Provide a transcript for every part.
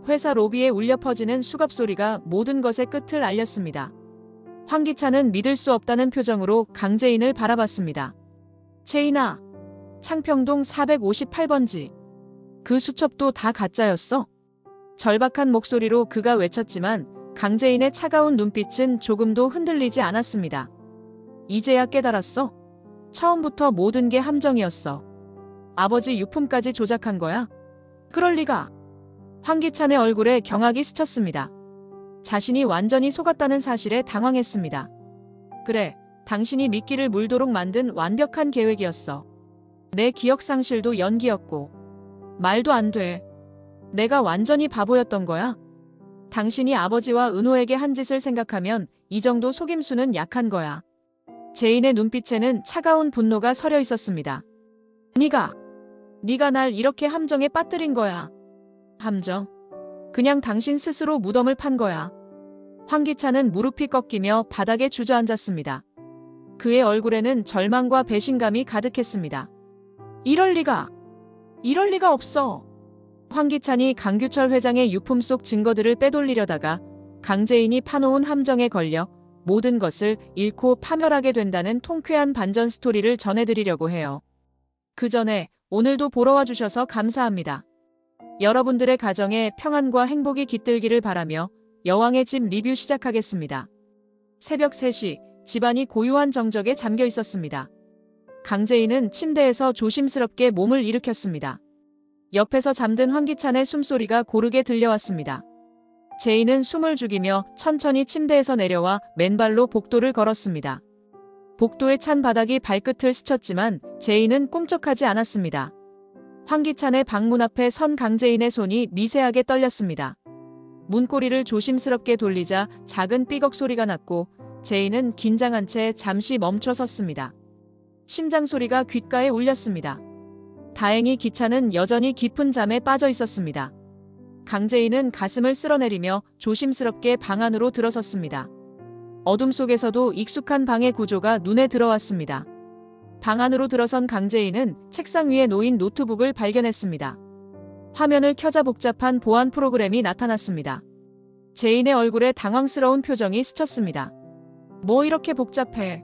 회사 로비에 울려 퍼지는 수갑 소리가 모든 것의 끝을 알렸습니다. 황기찬은 믿을 수 없다는 표정으로 강재인을 바라봤습니다. 재인아, 창평동 458번지. 그 수첩도 다 가짜였어? 절박한 목소리로 그가 외쳤지만 강재인의 차가운 눈빛은 조금도 흔들리지 않았습니다. 이제야 깨달았어? 처음부터 모든 게 함정이었어. 아버지 유품까지 조작한 거야? 그럴 리가. 황기찬의 얼굴에 경악이 스쳤습니다. 자신이 완전히 속았다는 사실에 당황했습니다. 그래, 당신이 미끼를 물도록 만든 완벽한 계획이었어. 내 기억 상실도 연기였고. 말도 안 돼. 내가 완전히 바보였던 거야? 당신이 아버지와 은호에게 한 짓을 생각하면 이 정도 속임수는 약한 거야. 재인의 눈빛에는 차가운 분노가 서려 있었습니다. 네가 날 이렇게 함정에 빠뜨린 거야. 함정? 그냥 당신 스스로 무덤을 판 거야. 황기찬은 무릎이 꺾이며 바닥에 주저앉았습니다. 그의 얼굴에는 절망과 배신감이 가득했습니다. 이럴 리가 없어. 황기찬이 강규철 회장의 유품 속 증거들을 빼돌리려다가 강재인이 파놓은 함정에 걸려 모든 것을 잃고 파멸하게 된다는 통쾌한 반전 스토리를 전해드리려고 해요. 그 전에 오늘도 보러 와주셔서 감사합니다. 여러분들의 가정에 평안과 행복이 깃들기를 바라며 여왕의 집 리뷰 시작하겠습니다. 새벽 3시 집안이 고요한 정적에 잠겨 있었습니다. 강재인은 침대에서 조심스럽게 몸을 일으켰습니다. 옆에서 잠든 황기찬의 숨소리가 고르게 들려왔습니다. 재인은 숨을 죽이며 천천히 침대에서 내려와 맨발로 복도를 걸었습니다. 복도의 찬 바닥이 발끝을 스쳤지만 재인은 꿈쩍하지 않았습니다. 황기찬의 방문 앞에 선 강재인의 손이 미세하게 떨렸습니다. 문고리를 조심스럽게 돌리자 작은 삐걱 소리가 났고 재인은 긴장한 채 잠시 멈춰 섰습니다. 심장 소리가 귓가에 울렸습니다. 다행히 기찬은 여전히 깊은 잠에 빠져 있었습니다. 강재인은 가슴을 쓸어내리며 조심스럽게 방 안으로 들어섰습니다. 어둠 속에서도 익숙한 방의 구조가 눈에 들어왔습니다. 방 안으로 들어선 강재인은 책상 위에 놓인 노트북을 발견했습니다. 화면을 켜자 복잡한 보안 프로그램이 나타났습니다. 재인의 얼굴에 당황스러운 표정이 스쳤습니다. 뭐 이렇게 복잡해?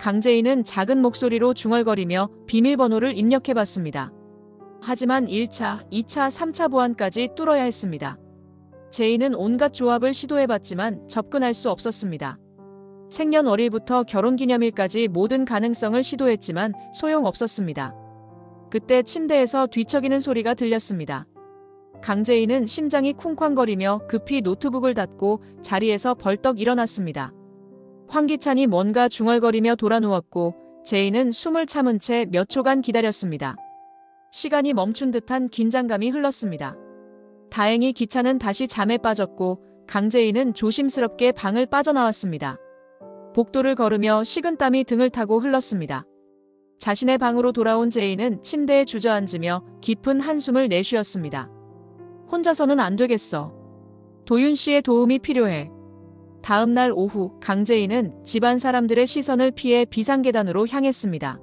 강재인은 작은 목소리로 중얼거리며 비밀번호를 입력해봤습니다. 하지만 1차, 2차, 3차 보안까지 뚫어야 했습니다. 재인은 온갖 조합을 시도해봤지만 접근할 수 없었습니다. 생년월일부터 결혼기념일까지 모든 가능성을 시도했지만 소용없었습니다. 그때 침대에서 뒤척이는 소리가 들렸습니다. 강재인은 심장이 쿵쾅거리며 급히 노트북을 닫고 자리에서 벌떡 일어났습니다. 황기찬이 뭔가 중얼거리며 돌아누웠고 재인은 숨을 참은 채 몇 초간 기다렸습니다. 시간이 멈춘 듯한 긴장감이 흘렀습니다. 다행히 기찬은 다시 잠에 빠졌고 강재인은 조심스럽게 방을 빠져나왔습니다. 복도를 걸으며 식은땀이 등을 타고 흘렀습니다. 자신의 방으로 돌아온 재인은 침대에 주저앉으며 깊은 한숨을 내쉬었습니다. 혼자서는 안 되겠어. 도윤 씨의 도움이 필요해. 다음 날 오후 강재인은 집안 사람들의 시선을 피해 비상계단으로 향했습니다.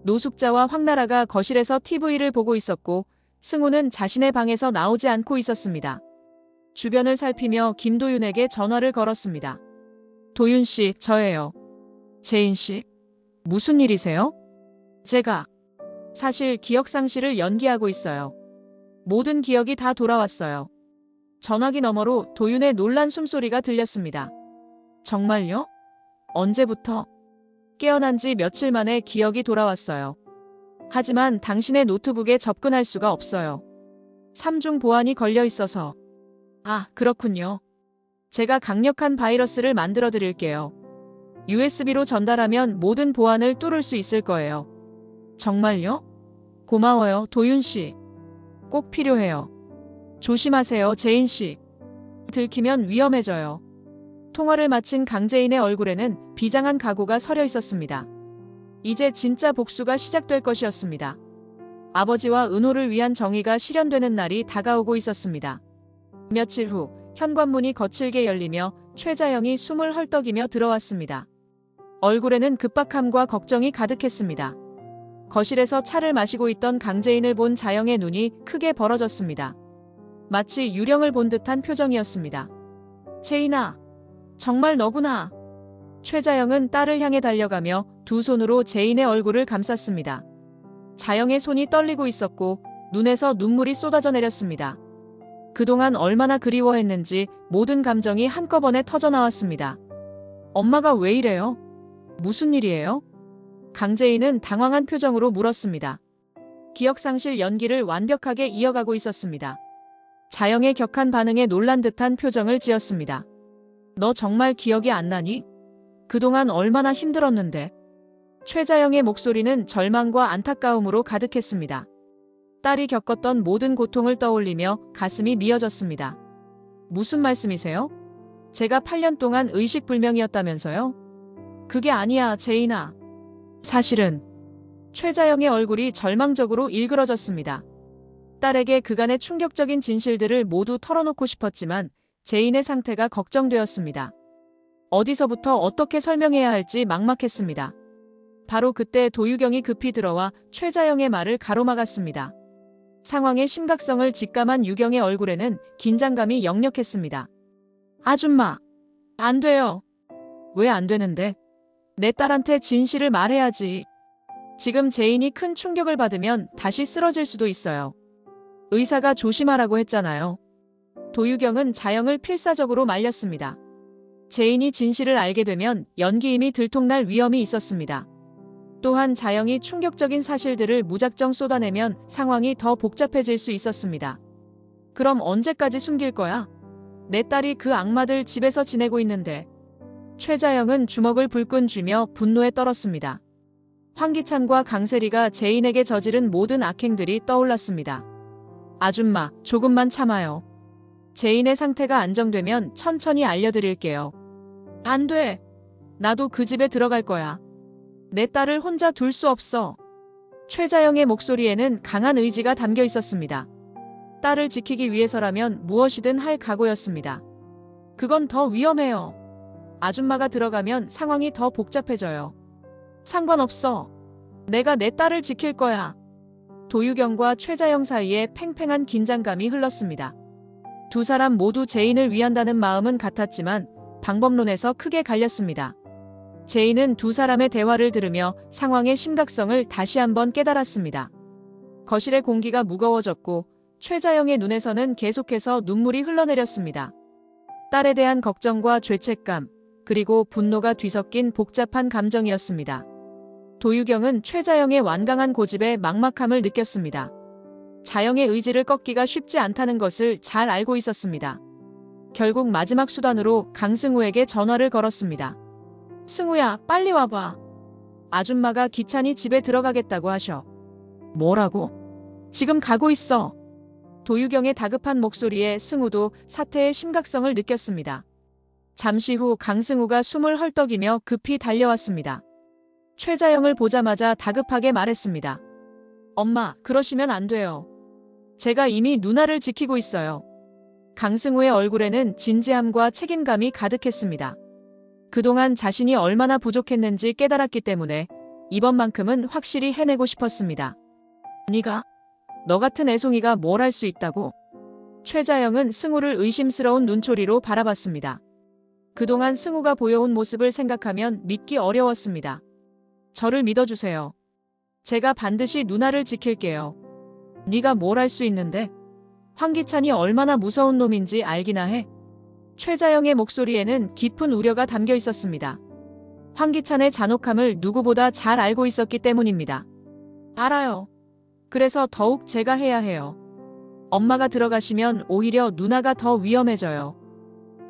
노숙자와 황나라가 거실에서 TV를 보고 있었고 승우는 자신의 방에서 나오지 않고 있었습니다. 주변을 살피며 김도윤에게 전화를 걸었습니다. 도윤 씨, 저예요. 재인 씨, 무슨 일이세요? 제가 사실 기억 상실을 연기하고 있어요. 모든 기억이 다 돌아왔어요. 전화기 너머로 도윤의 놀란 숨소리가 들렸습니다. 정말요? 언제부터? 깨어난 지 며칠 만에 기억이 돌아왔어요. 하지만 당신의 노트북에 접근할 수가 없어요. 3중 보안이 걸려 있어서. 아, 그렇군요. 제가 강력한 바이러스를 만들어 드릴게요. USB로 전달하면 모든 보안을 뚫을 수 있을 거예요. 정말요? 고마워요, 도윤 씨. 꼭 필요해요. 조심하세요, 재인 씨. 들키면 위험해져요. 통화를 마친 강재인의 얼굴에는 비장한 각오가 서려 있었습니다. 이제 진짜 복수가 시작될 것이었습니다. 아버지와 은호를 위한 정의가 실현되는 날이 다가오고 있었습니다. 며칠 후 현관문이 거칠게 열리며 최자영이 숨을 헐떡이며 들어왔습니다. 얼굴에는 급박함과 걱정이 가득했습니다. 거실에서 차를 마시고 있던 강재인을 본 자영의 눈이 크게 벌어졌습니다. 마치 유령을 본 듯한 표정이었습니다. 제인아, 정말 너구나. 최자영은 딸을 향해 달려가며 두 손으로 제인의 얼굴을 감쌌습니다. 자영의 손이 떨리고 있었고 눈에서 눈물이 쏟아져 내렸습니다. 그동안 얼마나 그리워했는지 모든 감정이 한꺼번에 터져 나왔습니다. 엄마가 왜 이래요? 무슨 일이에요? 강제인은 당황한 표정으로 물었습니다. 기억상실 연기를 완벽하게 이어가고 있었습니다. 자영의 격한 반응에 놀란 듯한 표정을 지었습니다. 너 정말 기억이 안 나니? 그동안 얼마나 힘들었는데. 최자영의 목소리는 절망과 안타까움으로 가득했습니다. 딸이 겪었던 모든 고통을 떠올리며 가슴이 미어졌습니다. 무슨 말씀이세요? 제가 8년 동안 의식불명이었다면서요? 그게 아니야, 제인아. 사실은 최자영의 얼굴이 절망적으로 일그러졌습니다. 딸에게 그간의 충격적인 진실들을 모두 털어놓고 싶었지만 제인의 상태가 걱정되었습니다. 어디서부터 어떻게 설명해야 할지 막막했습니다. 바로 그때 도유경이 급히 들어와 최자영의 말을 가로막았습니다. 상황의 심각성을 직감한 유경의 얼굴에는 긴장감이 역력했습니다. 아줌마, 안 돼요. 왜 안 되는데? 내 딸한테 진실을 말해야지. 지금 제인이 큰 충격을 받으면 다시 쓰러질 수도 있어요. 의사가 조심하라고 했잖아요. 도유경은 자영을 필사적으로 말렸습니다. 제인이 진실을 알게 되면 연기임이 들통날 위험이 있었습니다. 또한 자영이 충격적인 사실들을 무작정 쏟아내면 상황이 더 복잡해질 수 있었습니다. 그럼 언제까지 숨길 거야? 내 딸이 그 악마들 집에서 지내고 있는데. 최자영은 주먹을 불끈 쥐며 분노에 떨었습니다. 황기찬과 강세리가 제인에게 저지른 모든 악행들이 떠올랐습니다. 아줌마, 조금만 참아요. 제인의 상태가 안정되면 천천히 알려드릴게요. 안 돼. 나도 그 집에 들어갈 거야. 내 딸을 혼자 둘 수 없어. 최자영의 목소리에는 강한 의지가 담겨 있었습니다. 딸을 지키기 위해서라면 무엇이든 할 각오였습니다. 그건 더 위험해요. 아줌마가 들어가면 상황이 더 복잡해져요. 상관없어. 내가 내 딸을 지킬 거야. 도유경과 최자영 사이에 팽팽한 긴장감이 흘렀습니다. 두 사람 모두 제인을 위한다는 마음은 같았지만 방법론에서 크게 갈렸습니다. 제인은 두 사람의 대화를 들으며 상황의 심각성을 다시 한번 깨달았습니다. 거실의 공기가 무거워졌고 최자영의 눈에서는 계속해서 눈물이 흘러내렸습니다. 딸에 대한 걱정과 죄책감, 그리고 분노가 뒤섞인 복잡한 감정이었습니다. 도유경은 최자영의 완강한 고집에 막막함을 느꼈습니다. 자영의 의지를 꺾기가 쉽지 않다는 것을 잘 알고 있었습니다. 결국 마지막 수단으로 강승우에게 전화를 걸었습니다. 승우야, 빨리 와봐. 아줌마가 기찬이 집에 들어가겠다고 하셔. 뭐라고? 지금 가고 있어. 도유경의 다급한 목소리에 승우도 사태의 심각성을 느꼈습니다. 잠시 후 강승우가 숨을 헐떡이며 급히 달려왔습니다. 최자영을 보자마자 다급하게 말했습니다. 엄마, 그러시면 안 돼요. 제가 이미 누나를 지키고 있어요. 강승우의 얼굴에는 진지함과 책임감이 가득했습니다. 그동안 자신이 얼마나 부족했는지 깨달았기 때문에 이번만큼은 확실히 해내고 싶었습니다. 네가? 너 같은 애송이가 뭘 할 수 있다고? 최자영은 승우를 의심스러운 눈초리로 바라봤습니다. 그동안 승우가 보여온 모습을 생각하면 믿기 어려웠습니다. 저를 믿어주세요. 제가 반드시 누나를 지킬게요. 네가 뭘 할 수 있는데? 황기찬이 얼마나 무서운 놈인지 알기나 해? 최자영의 목소리에는 깊은 우려가 담겨 있었습니다. 황기찬의 잔혹함을 누구보다 잘 알고 있었기 때문입니다. 알아요. 그래서 더욱 제가 해야 해요. 엄마가 들어가시면 오히려 누나가 더 위험해져요.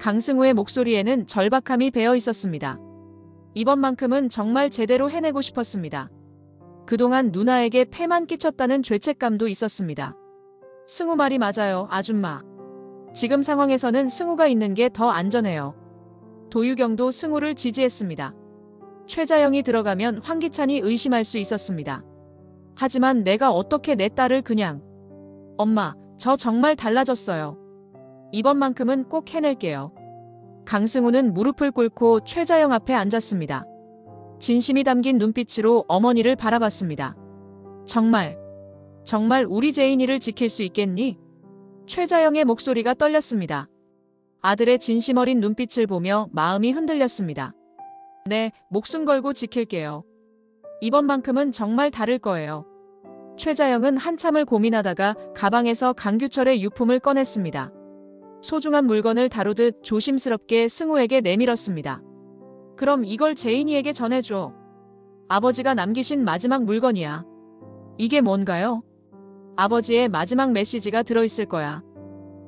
강승우의 목소리에는 절박함이 배어 있었습니다. 이번만큼은 정말 제대로 해내고 싶었습니다. 그동안 누나에게 폐만 끼쳤다는 죄책감도 있었습니다. 승우 말이 맞아요, 아줌마. 지금 상황에서는 승우가 있는 게 더 안전해요. 도유경도 승우를 지지했습니다. 최자영이 들어가면 황기찬이 의심할 수 있었습니다. 하지만 내가 어떻게 내 딸을 그냥... 엄마, 저 정말 달라졌어요. 이번만큼은 꼭 해낼게요. 강승우는 무릎을 꿇고 최자영 앞에 앉았습니다. 진심이 담긴 눈빛으로 어머니를 바라봤습니다. 정말 우리 제인이를 지킬 수 있겠니? 최자영의 목소리가 떨렸습니다. 아들의 진심 어린 눈빛을 보며 마음이 흔들렸습니다. 네, 목숨 걸고 지킬게요. 이번만큼은 정말 다를 거예요. 최자영은 한참을 고민하다가 가방에서 강규철의 유품을 꺼냈습니다. 소중한 물건을 다루듯 조심스럽게 승우에게 내밀었습니다. 그럼 이걸 제인이에게 전해줘. 아버지가 남기신 마지막 물건이야. 이게 뭔가요? 아버지의 마지막 메시지가 들어있을 거야.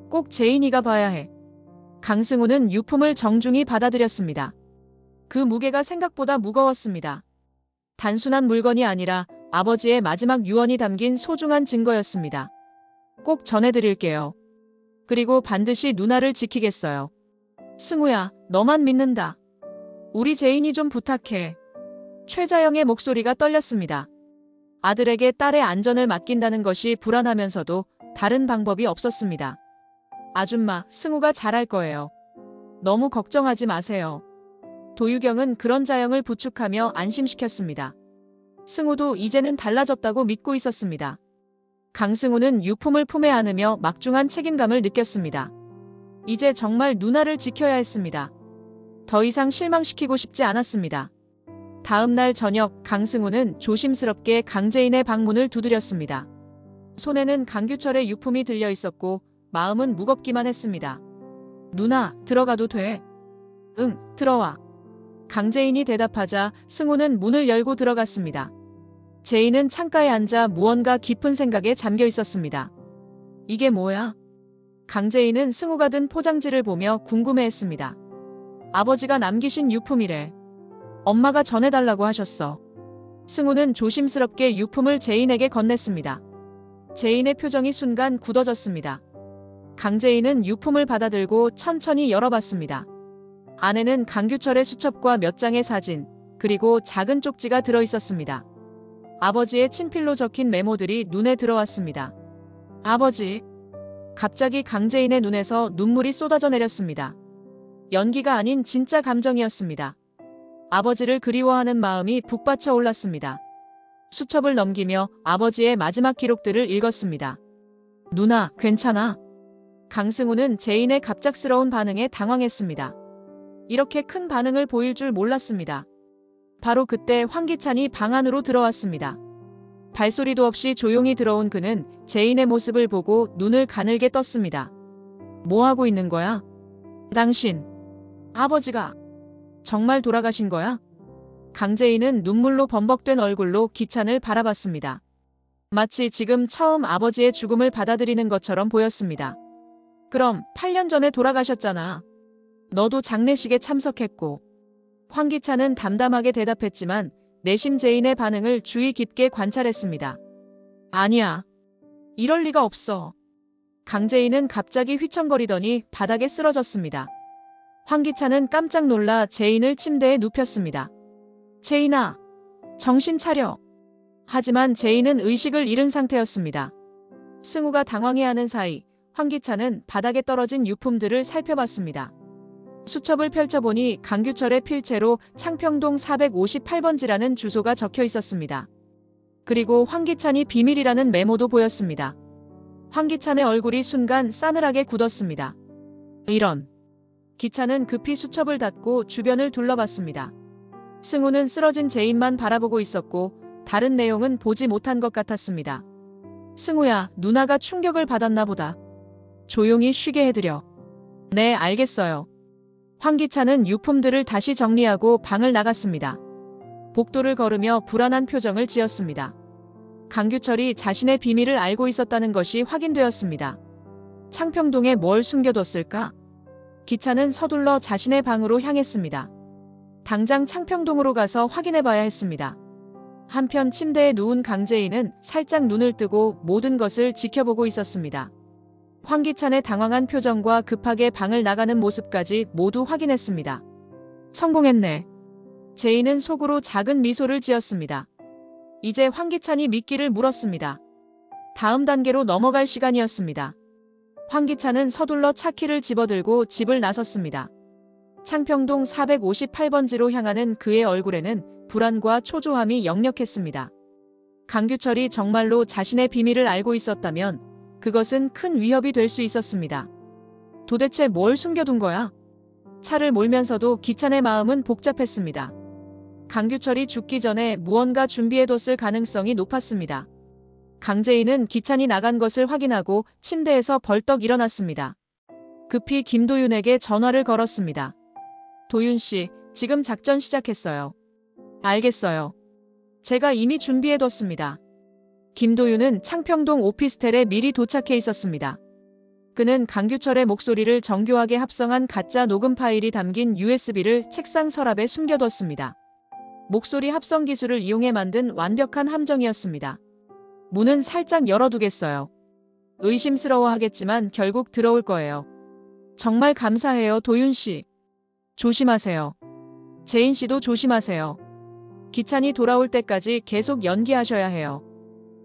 꼭 제인이가 봐야 해. 강승우는 유품을 정중히 받아들였습니다. 그 무게가 생각보다 무거웠습니다. 단순한 물건이 아니라 아버지의 마지막 유언이 담긴 소중한 증거였습니다. 꼭 전해드릴게요. 그리고 반드시 누나를 지키겠어요. 승우야, 너만 믿는다. 우리 제인이 좀 부탁해. 최자영의 목소리가 떨렸습니다. 아들에게 딸의 안전을 맡긴다는 것이 불안하면서도 다른 방법이 없었습니다. 아줌마, 승우가 잘할 거예요. 너무 걱정하지 마세요. 도유경은 그런 자영을 부축하며 안심시켰습니다. 승우도 이제는 달라졌다고 믿고 있었습니다. 강승우는 유품을 품에 안으며 막중한 책임감을 느꼈습니다. 이제 정말 누나를 지켜야 했습니다. 더 이상 실망시키고 싶지 않았습니다. 다음 날 저녁 강승우는 조심스럽게 강재인의 방문을 두드렸습니다. 손에는 강규철의 유품이 들려 있었고 마음은 무겁기만 했습니다. 누나, 들어가도 돼? 응, 들어와. 강재인이 대답하자 승우는 문을 열고 들어갔습니다. 제인은 창가에 앉아 무언가 깊은 생각에 잠겨 있었습니다. 이게 뭐야? 강재인은 승우가 든 포장지를 보며 궁금해했습니다. 아버지가 남기신 유품이래. 엄마가 전해달라고 하셨어. 승우는 조심스럽게 유품을 제인에게 건넸습니다. 제인의 표정이 순간 굳어졌습니다. 강재인은 유품을 받아들고 천천히 열어봤습니다. 안에는 강규철의 수첩과 몇 장의 사진, 그리고 작은 쪽지가 들어있었습니다. 아버지의 친필로 적힌 메모들이 눈에 들어왔습니다. 아버지. 갑자기 강재인의 눈에서 눈물이 쏟아져 내렸습니다. 연기가 아닌 진짜 감정이었습니다. 아버지를 그리워하는 마음이 북받쳐 올랐습니다. 수첩을 넘기며 아버지의 마지막 기록들을 읽었습니다. 누나, 괜찮아? 강승우는 제인의 갑작스러운 반응에 당황했습니다. 이렇게 큰 반응을 보일 줄 몰랐습니다. 바로 그때 황기찬이 방 안으로 들어왔습니다. 발소리도 없이 조용히 들어온 그는 제인의 모습을 보고 눈을 가늘게 떴습니다. 뭐 하고 있는 거야? 당신. 아버지가 정말 돌아가신 거야? 강재인은 눈물로 범벅된 얼굴로 기찬을 바라봤습니다. 마치 지금 처음 아버지의 죽음을 받아들이는 것처럼 보였습니다. 그럼 8년 전에 돌아가셨잖아. 너도 장례식에 참석했고. 황기찬은 담담하게 대답했지만 내심 제인의 반응을 주의 깊게 관찰했습니다. 아니야. 이럴 리가 없어. 강재인은 갑자기 휘청거리더니 바닥에 쓰러졌습니다. 황기찬은 깜짝 놀라 제인을 침대에 눕혔습니다. 제인아, 정신 차려. 하지만 제인은 의식을 잃은 상태였습니다. 승우가 당황해하는 사이 황기찬은 바닥에 떨어진 유품들을 살펴봤습니다. 수첩을 펼쳐보니 강규철의 필체로 창평동 458번지라는 주소가 적혀 있었습니다. 그리고 황기찬이 비밀이라는 메모도 보였습니다. 황기찬의 얼굴이 순간 싸늘하게 굳었습니다. 이런. 기찬은 급히 수첩을 닫고 주변을 둘러봤습니다. 승우는 쓰러진 제인만 바라보고 있었고 다른 내용은 보지 못한 것 같았습니다. 승우야, 누나가 충격을 받았나 보다. 조용히 쉬게 해드려. 네, 알겠어요. 황기찬은 유품들을 다시 정리하고 방을 나갔습니다. 복도를 걸으며 불안한 표정을 지었습니다. 강규철이 자신의 비밀을 알고 있었다는 것이 확인되었습니다. 창평동에 뭘 숨겨뒀을까? 기찬은 서둘러 자신의 방으로 향했습니다. 당장 창평동으로 가서 확인해봐야 했습니다. 한편 침대에 누운 강재인은 살짝 눈을 뜨고 모든 것을 지켜보고 있었습니다. 황기찬의 당황한 표정과 급하게 방을 나가는 모습까지 모두 확인했습니다. 성공했네. 제인은 속으로 작은 미소를 지었습니다. 이제 황기찬이 미끼를 물었습니다. 다음 단계로 넘어갈 시간이었습니다. 황기찬은 서둘러 차키를 집어들고 집을 나섰습니다. 창평동 458번지로 향하는 그의 얼굴에는 불안과 초조함이 역력했습니다. 강규철이 정말로 자신의 비밀을 알고 있었다면 그것은 큰 위협이 될 수 있었습니다. 도대체 뭘 숨겨둔 거야? 차를 몰면서도 기찬의 마음은 복잡했습니다. 강규철이 죽기 전에 무언가 준비해뒀을 가능성이 높았습니다. 강재인은 기찬이 나간 것을 확인하고 침대에서 벌떡 일어났습니다. 급히 김도윤에게 전화를 걸었습니다. 도윤 씨, 지금 작전 시작했어요. 알겠어요. 제가 이미 준비해뒀습니다. 김도윤은 창평동 오피스텔에 미리 도착해 있었습니다. 그는 강규철의 목소리를 정교하게 합성한 가짜 녹음 파일이 담긴 USB를 책상 서랍에 숨겨뒀습니다. 목소리 합성 기술을 이용해 만든 완벽한 함정이었습니다. 문은 살짝 열어두겠어요. 의심스러워하겠지만 결국 들어올 거예요. 정말 감사해요, 도윤 씨. 조심하세요. 재인 씨도 조심하세요. 기찬이 돌아올 때까지 계속 연기하셔야 해요.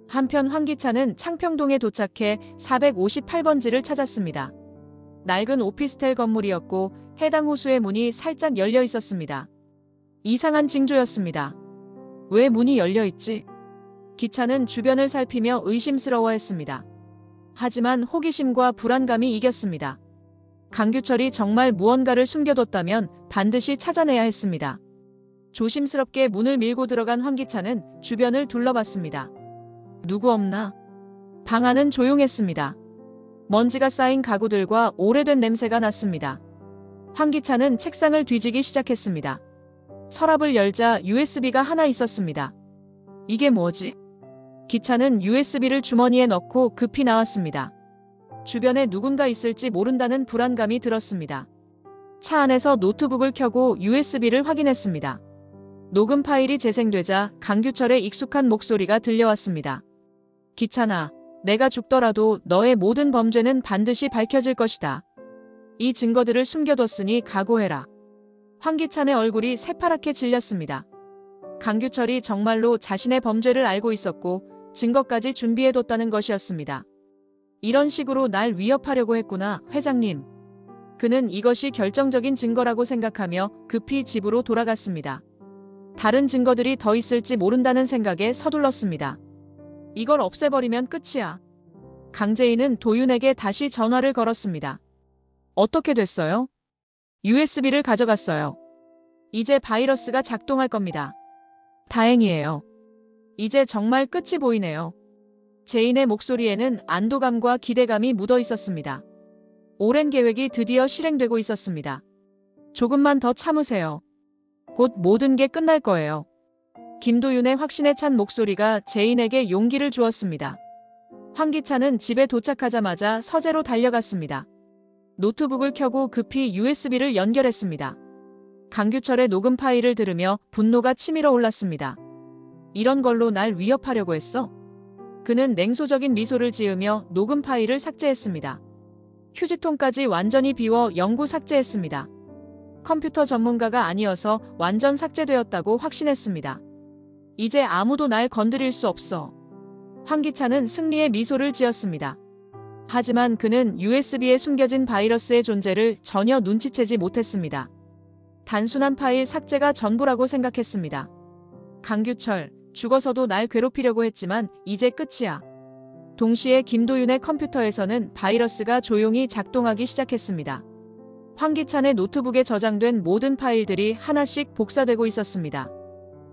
한편 황기찬은 창평동에 도착해 458번지를 찾았습니다. 낡은 오피스텔 건물이었고 해당 호수의 문이 살짝 열려 있었습니다. 이상한 징조였습니다. 왜 문이 열려 있지? 기찬은 주변을 살피며 의심스러워했습니다. 하지만 호기심과 불안감이 이겼습니다. 강규철이 정말 무언가를 숨겨뒀다면 반드시 찾아내야 했습니다. 조심스럽게 문을 밀고 들어간 황기찬은 주변을 둘러봤습니다. 누구 없나? 방 안은 조용했습니다. 먼지가 쌓인 가구들과 오래된 냄새가 났습니다. 황기찬은 책상을 뒤지기 시작했습니다. 서랍을 열자 USB가 하나 있었습니다. 이게 뭐지? 기찬은 USB를 주머니에 넣고 급히 나왔습니다. 주변에 누군가 있을지 모른다는 불안감이 들었습니다. 차 안에서 노트북을 켜고 USB를 확인했습니다. 녹음 파일이 재생되자 강규철의 익숙한 목소리가 들려왔습니다. 기찬아, 내가 죽더라도 너의 모든 범죄는 반드시 밝혀질 것이다. 이 증거들을 숨겨뒀으니 각오해라. 황기찬의 얼굴이 새파랗게 질렸습니다. 강규철이 정말로 자신의 범죄를 알고 있었고 증거까지 준비해뒀다는 것이었습니다. 이런 식으로 날 위협하려고 했구나, 회장님. 그는 이것이 결정적인 증거라고 생각하며 급히 집으로 돌아갔습니다. 다른 증거들이 더 있을지 모른다는 생각에 서둘렀습니다. 이걸 없애버리면 끝이야. 강재인은 도윤에게 다시 전화를 걸었습니다. 어떻게 됐어요? USB를 가져갔어요. 이제 바이러스가 작동할 겁니다. 다행이에요. 이제 정말 끝이 보이네요. 재인의 목소리에는 안도감과 기대감이 묻어 있었습니다. 오랜 계획이 드디어 실행되고 있었습니다. 조금만 더 참으세요. 곧 모든 게 끝날 거예요. 김도윤의 확신에 찬 목소리가 재인에게 용기를 주었습니다. 황기찬은 집에 도착하자마자 서재로 달려갔습니다. 노트북을 켜고 급히 USB를 연결했습니다. 강규철의 녹음 파일을 들으며 분노가 치밀어 올랐습니다. 이런 걸로 날 위협하려고 했어? 그는 냉소적인 미소를 지으며 녹음 파일을 삭제했습니다. 휴지통까지 완전히 비워 영구 삭제했습니다. 컴퓨터 전문가가 아니어서 완전 삭제되었다고 확신했습니다. 이제 아무도 날 건드릴 수 없어. 황기찬은 승리의 미소를 지었습니다. 하지만 그는 USB에 숨겨진 바이러스의 존재를 전혀 눈치채지 못했습니다. 단순한 파일 삭제가 전부라고 생각했습니다. 강규철, 죽어서도 날 괴롭히려고 했지만 이제 끝이야. 동시에 김도윤의 컴퓨터에서는 바이러스가 조용히 작동하기 시작했습니다. 황기찬의 노트북에 저장된 모든 파일들이 하나씩 복사되고 있었습니다.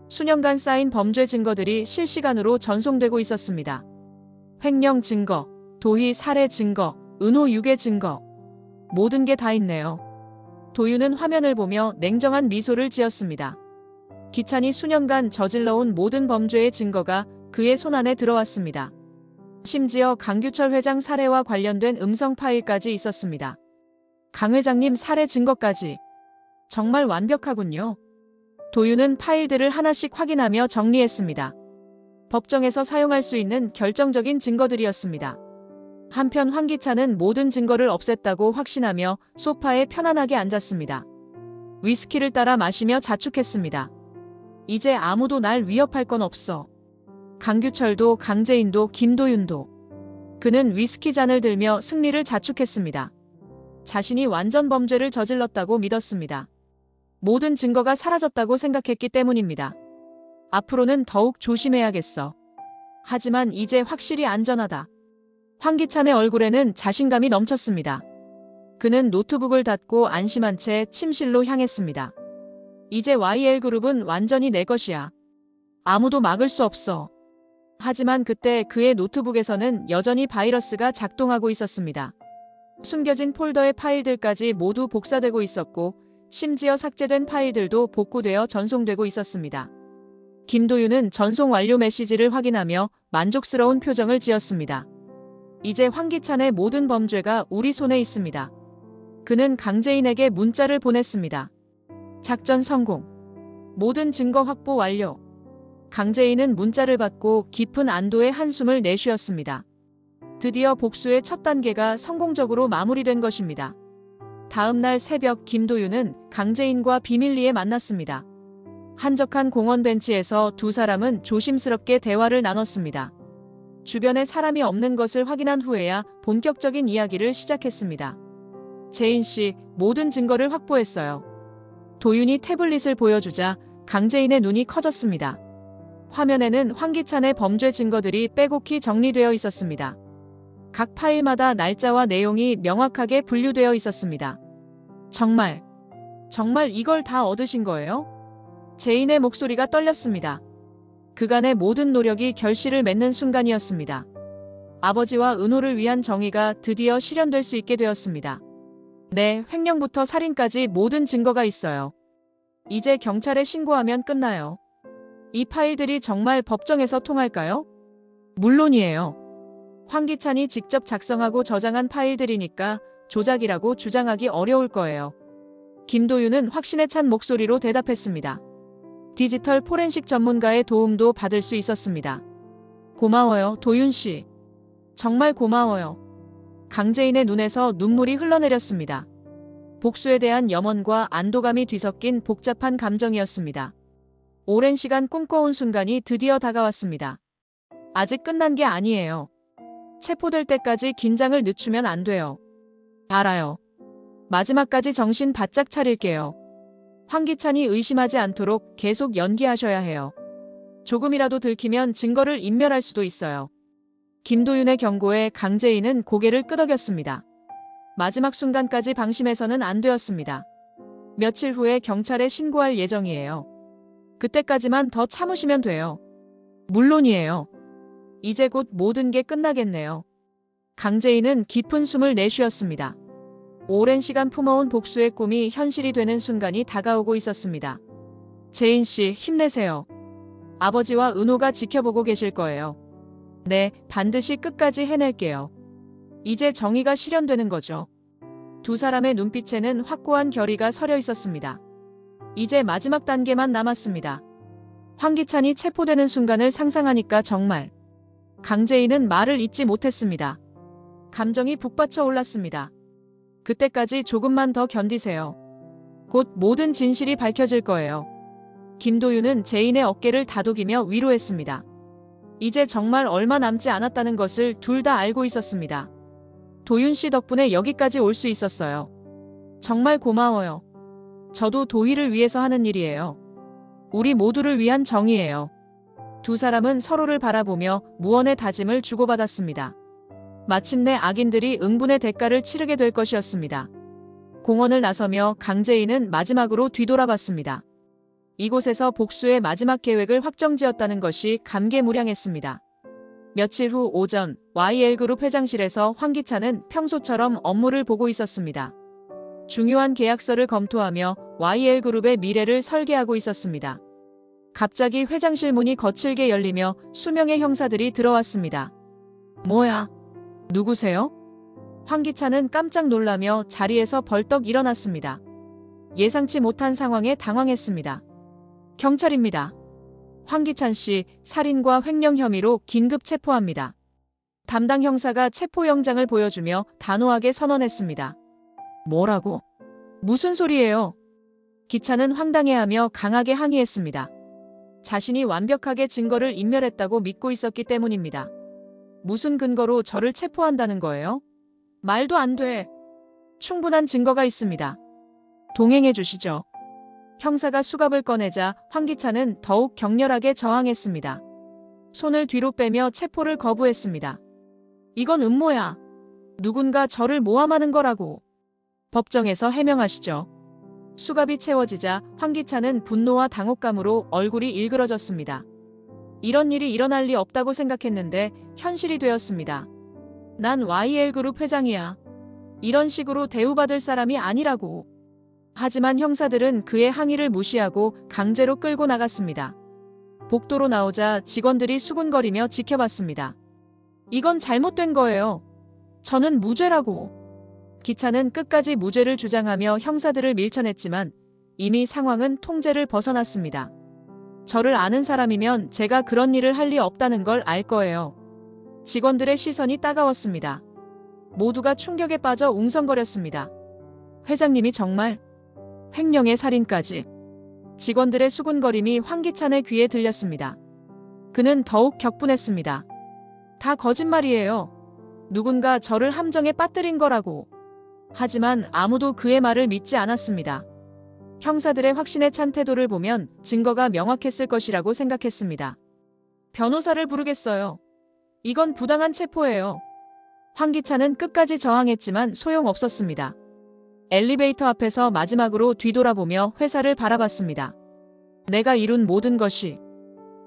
수년간 쌓인 범죄 증거들이 실시간으로 전송되고 있었습니다. 횡령 증거, 도희 살해 증거, 은호 유괴 증거. 모든 게 다 있네요. 도윤은 화면을 보며 냉정한 미소를 지었습니다. 기찬이 수년간 저질러온 모든 범죄의 증거가 그의 손안에 들어왔습니다. 심지어 강규철 회장 살해와 관련된 음성 파일까지 있었습니다. 강 회장님 살해 증거까지. 정말 완벽하군요. 도윤은 파일들을 하나씩 확인하며 정리했습니다. 법정에서 사용할 수 있는 결정적인 증거들이었습니다. 한편 황기찬은 모든 증거를 없앴다고 확신하며 소파에 편안하게 앉았습니다. 위스키를 따라 마시며 자축했습니다. 이제 아무도 날 위협할 건 없어. 강규철도 강재인도 김도윤도. 그는 위스키 잔을 들며 승리를 자축했습니다. 자신이 완전 범죄를 저질렀다고 믿었습니다. 모든 증거가 사라졌다고 생각했기 때문입니다. 앞으로는 더욱 조심해야겠어. 하지만 이제 확실히 안전하다. 황기찬의 얼굴에는 자신감이 넘쳤습니다. 그는 노트북을 닫고 안심한 채 침실로 향했습니다. 이제 YL그룹은 완전히 내 것이야. 아무도 막을 수 없어. 하지만 그때 그의 노트북에서는 여전히 바이러스가 작동하고 있었습니다. 숨겨진 폴더의 파일들까지 모두 복사되고 있었고 심지어 삭제된 파일들도 복구되어 전송되고 있었습니다. 김도윤은 전송 완료 메시지를 확인하며 만족스러운 표정을 지었습니다. 이제 황기찬의 모든 범죄가 우리 손에 있습니다. 그는 강재인에게 문자를 보냈습니다. 작전 성공. 모든 증거 확보 완료. 강재인은 문자를 받고 깊은 안도의 한숨을 내쉬었습니다. 드디어 복수의 첫 단계가 성공적으로 마무리된 것입니다. 다음 날 새벽 김도윤은 강재인과 비밀리에 만났습니다. 한적한 공원 벤치에서 두 사람은 조심스럽게 대화를 나눴습니다. 주변에 사람이 없는 것을 확인한 후에야 본격적인 이야기를 시작했습니다. 재인 씨, 모든 증거를 확보했어요. 도윤이 태블릿을 보여주자 강재인의 눈이 커졌습니다. 화면에는 황기찬의 범죄 증거들이 빼곡히 정리되어 있었습니다. 각 파일마다 날짜와 내용이 명확하게 분류되어 있었습니다. 정말 이걸 다 얻으신 거예요? 재인의 목소리가 떨렸습니다. 그간의 모든 노력이 결실을 맺는 순간이었습니다. 아버지와 은호를 위한 정의가 드디어 실현될 수 있게 되었습니다. 네, 횡령부터 살인까지 모든 증거가 있어요. 이제 경찰에 신고하면 끝나요. 이 파일들이 정말 법정에서 통할까요? 물론이에요. 황기찬이 직접 작성하고 저장한 파일들이니까 조작이라고 주장하기 어려울 거예요. 김도윤은 확신에 찬 목소리로 대답했습니다. 디지털 포렌식 전문가의 도움도 받을 수 있었습니다. 고마워요, 도윤 씨. 정말 고마워요. 강재인의 눈에서 눈물이 흘러내렸습니다. 복수에 대한 염원과 안도감이 뒤섞인 복잡한 감정이었습니다. 오랜 시간 꿈꿔온 순간이 드디어 다가왔습니다. 아직 끝난 게 아니에요. 체포될 때까지 긴장을 늦추면 안 돼요. 알아요. 마지막까지 정신 바짝 차릴게요. 황기찬이 의심하지 않도록 계속 연기하셔야 해요. 조금이라도 들키면 증거를 인멸할 수도 있어요. 김도윤의 경고에 강재인은 고개를 끄덕였습니다. 마지막 순간까지 방심해서는 안 되었습니다. 며칠 후에 경찰에 신고할 예정이에요. 그때까지만 더 참으시면 돼요. 물론이에요. 이제 곧 모든 게 끝나겠네요. 강재인은 깊은 숨을 내쉬었습니다. 오랜 시간 품어온 복수의 꿈이 현실이 되는 순간이 다가오고 있었습니다. 재인 씨, 힘내세요. 아버지와 은호가 지켜보고 계실 거예요. 네, 반드시 끝까지 해낼게요. 이제 정의가 실현되는 거죠. 두 사람의 눈빛에는 확고한 결의가 서려 있었습니다. 이제 마지막 단계만 남았습니다. 황기찬이 체포되는 순간을 상상하니까 정말. 강재인은 말을 잇지 못했습니다. 감정이 북받쳐 올랐습니다. 그때까지 조금만 더 견디세요. 곧 모든 진실이 밝혀질 거예요. 김도윤은 재인의 어깨를 다독이며 위로했습니다. 이제 정말 얼마 남지 않았다는 것을 둘 다 알고 있었습니다. 도윤 씨 덕분에 여기까지 올 수 있었어요. 정말 고마워요. 저도 도희를 위해서 하는 일이에요. 우리 모두를 위한 정의예요. 두 사람은 서로를 바라보며 무언의 다짐을 주고받았습니다. 마침내 악인들이 응분의 대가를 치르게 될 것이었습니다. 공원을 나서며 강재인은 마지막으로 뒤돌아봤습니다. 이곳에서 복수의 마지막 계획을 확정지었다는 것이 감개무량했습니다. 며칠 후 오전 YL그룹 회장실에서 황기찬은 평소처럼 업무를 보고 있었습니다. 중요한 계약서를 검토하며 YL그룹의 미래를 설계하고 있었습니다. 갑자기 회장실 문이 거칠게 열리며 수명의 형사들이 들어왔습니다. 뭐야? 누구세요? 황기찬은 깜짝 놀라며 자리에서 벌떡 일어났습니다. 예상치 못한 상황에 당황했습니다. 경찰입니다. 황기찬 씨, 살인과 횡령 혐의로 긴급 체포합니다. 담당 형사가 체포영장을 보여주며 단호하게 선언했습니다. 뭐라고? 무슨 소리예요? 기찬은 황당해하며 강하게 항의했습니다. 자신이 완벽하게 증거를 인멸했다고 믿고 있었기 때문입니다. 무슨 근거로 저를 체포한다는 거예요? 말도 안 돼. 충분한 증거가 있습니다. 동행해 주시죠. 형사가 수갑을 꺼내자 황기찬은 더욱 격렬하게 저항했습니다. 손을 뒤로 빼며 체포를 거부했습니다. 이건 음모야. 누군가 저를 모함하는 거라고. 법정에서 해명하시죠. 수갑이 채워지자 황기찬은 분노와 당혹감으로 얼굴이 일그러졌습니다. 이런 일이 일어날 리 없다고 생각했는데 현실이 되었습니다. 난 YL그룹 회장이야. 이런 식으로 대우받을 사람이 아니라고. 하지만 형사들은 그의 항의를 무시하고 강제로 끌고 나갔습니다. 복도로 나오자 직원들이 수군거리며 지켜봤습니다. 이건 잘못된 거예요. 저는 무죄라고. 기차는 끝까지 무죄를 주장하며 형사들을 밀쳐냈지만 이미 상황은 통제를 벗어났습니다. 저를 아는 사람이면 제가 그런 일을 할 리 없다는 걸 알 거예요. 직원들의 시선이 따가웠습니다. 모두가 충격에 빠져 웅성거렸습니다. 회장님이 정말 횡령의 살인까지. 직원들의 수군거림이 황기찬의 귀에 들렸습니다. 그는 더욱 격분했습니다. 다 거짓말이에요. 누군가 저를 함정에 빠뜨린 거라고. 하지만 아무도 그의 말을 믿지 않았습니다. 형사들의 확신에 찬 태도를 보면 증거가 명확했을 것이라고 생각했습니다. 변호사를 부르겠어요. 이건 부당한 체포예요. 황기찬은 끝까지 저항했지만 소용없었습니다. 엘리베이터 앞에서 마지막으로 뒤돌아보며 회사를 바라봤습니다. 내가 이룬 모든 것이.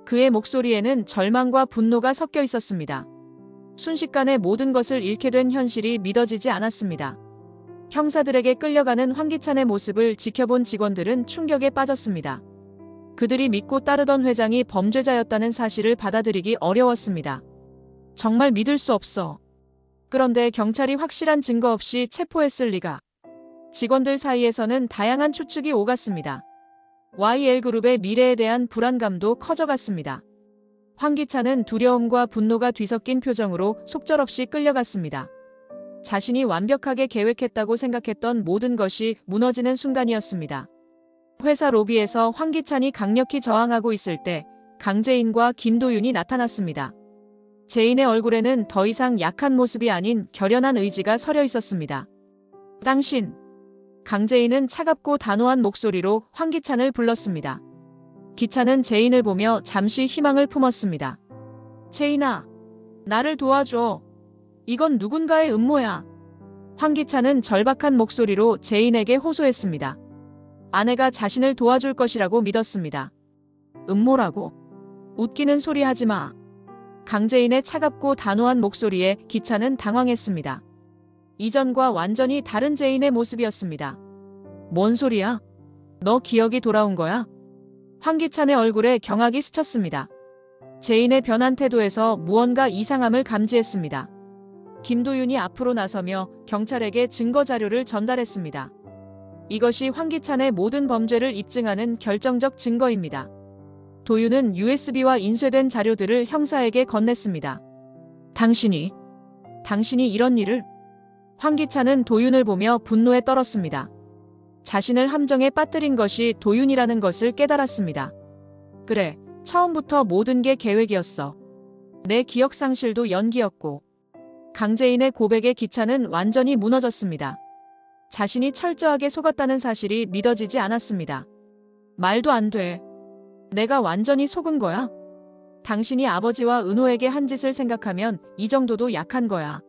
그의 목소리에는 절망과 분노가 섞여 있었습니다. 순식간에 모든 것을 잃게 된 현실이 믿어지지 않았습니다. 형사들에게 끌려가는 황기찬의 모습을 지켜본 직원들은 충격에 빠졌습니다. 그들이 믿고 따르던 회장이 범죄자였다는 사실을 받아들이기 어려웠습니다. 정말 믿을 수 없어. 그런데 경찰이 확실한 증거 없이 체포했을 리가. 직원들 사이에서는 다양한 추측이 오갔습니다. YL그룹의 미래에 대한 불안감도 커져갔습니다. 황기찬은 두려움과 분노가 뒤섞인 표정으로 속절없이 끌려갔습니다. 자신이 완벽하게 계획했다고 생각했던 모든 것이 무너지는 순간이었습니다. 회사 로비에서 황기찬이 강력히 저항하고 있을 때 강재인과 김도윤이 나타났습니다. 재인의 얼굴에는 더 이상 약한 모습이 아닌 결연한 의지가 서려 있었습니다. 당신. 강재인은 차갑고 단호한 목소리로 황기찬을 불렀습니다. 기찬은 재인을 보며 잠시 희망을 품었습니다. 재인아, 나를 도와줘. 이건 누군가의 음모야. 황기찬은 절박한 목소리로 재인에게 호소했습니다. 아내가 자신을 도와줄 것이라고 믿었습니다. 음모라고? 웃기는 소리 하지 마. 강재인의 차갑고 단호한 목소리에 기찬은 당황했습니다. 이전과 완전히 다른 재인의 모습이었습니다. 뭔 소리야? 너 기억이 돌아온 거야? 황기찬의 얼굴에 경악이 스쳤습니다. 재인의 변한 태도에서 무언가 이상함을 감지했습니다. 김도윤이 앞으로 나서며 경찰에게 증거 자료를 전달했습니다. 이것이 황기찬의 모든 범죄를 입증하는 결정적 증거입니다. 도윤은 USB와 인쇄된 자료들을 형사에게 건넸습니다. 당신이 이런 일을? 황기찬은 도윤을 보며 분노에 떨었습니다. 자신을 함정에 빠뜨린 것이 도윤이라는 것을 깨달았습니다. 그래, 처음부터 모든 게 계획이었어. 내 기억 상실도 연기였고. 강재인의 고백에 기찬은 완전히 무너졌습니다. 자신이 철저하게 속았다는 사실이 믿어지지 않았습니다. 말도 안 돼. 내가 완전히 속은 거야? 당신이 아버지와 은호에게 한 짓을 생각하면 이 정도도 약한 거야.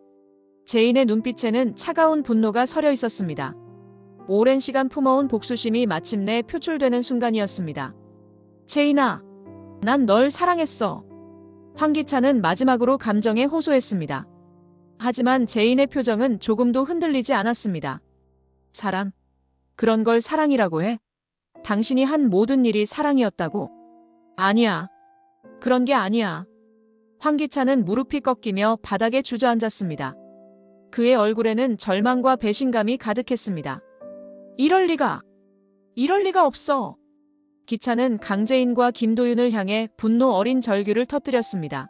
재인의 눈빛에는 차가운 분노가 서려 있었습니다. 오랜 시간 품어온 복수심이 마침내 표출되는 순간이었습니다. 재인아, 난 널 사랑했어. 황기찬은 마지막으로 감정에 호소했습니다. 하지만 재인의 표정은 조금도 흔들리지 않았습니다. 사랑? 그런 걸 사랑이라고 해? 당신이 한 모든 일이 사랑이었다고? 아니야. 그런 게 아니야. 황기찬은 무릎이 꺾이며 바닥에 주저앉았습니다. 그의 얼굴에는 절망과 배신감이 가득했습니다. 이럴 리가 없어. 기찬은 강재인과 김도윤을 향해 분노 어린 절규를 터뜨렸습니다.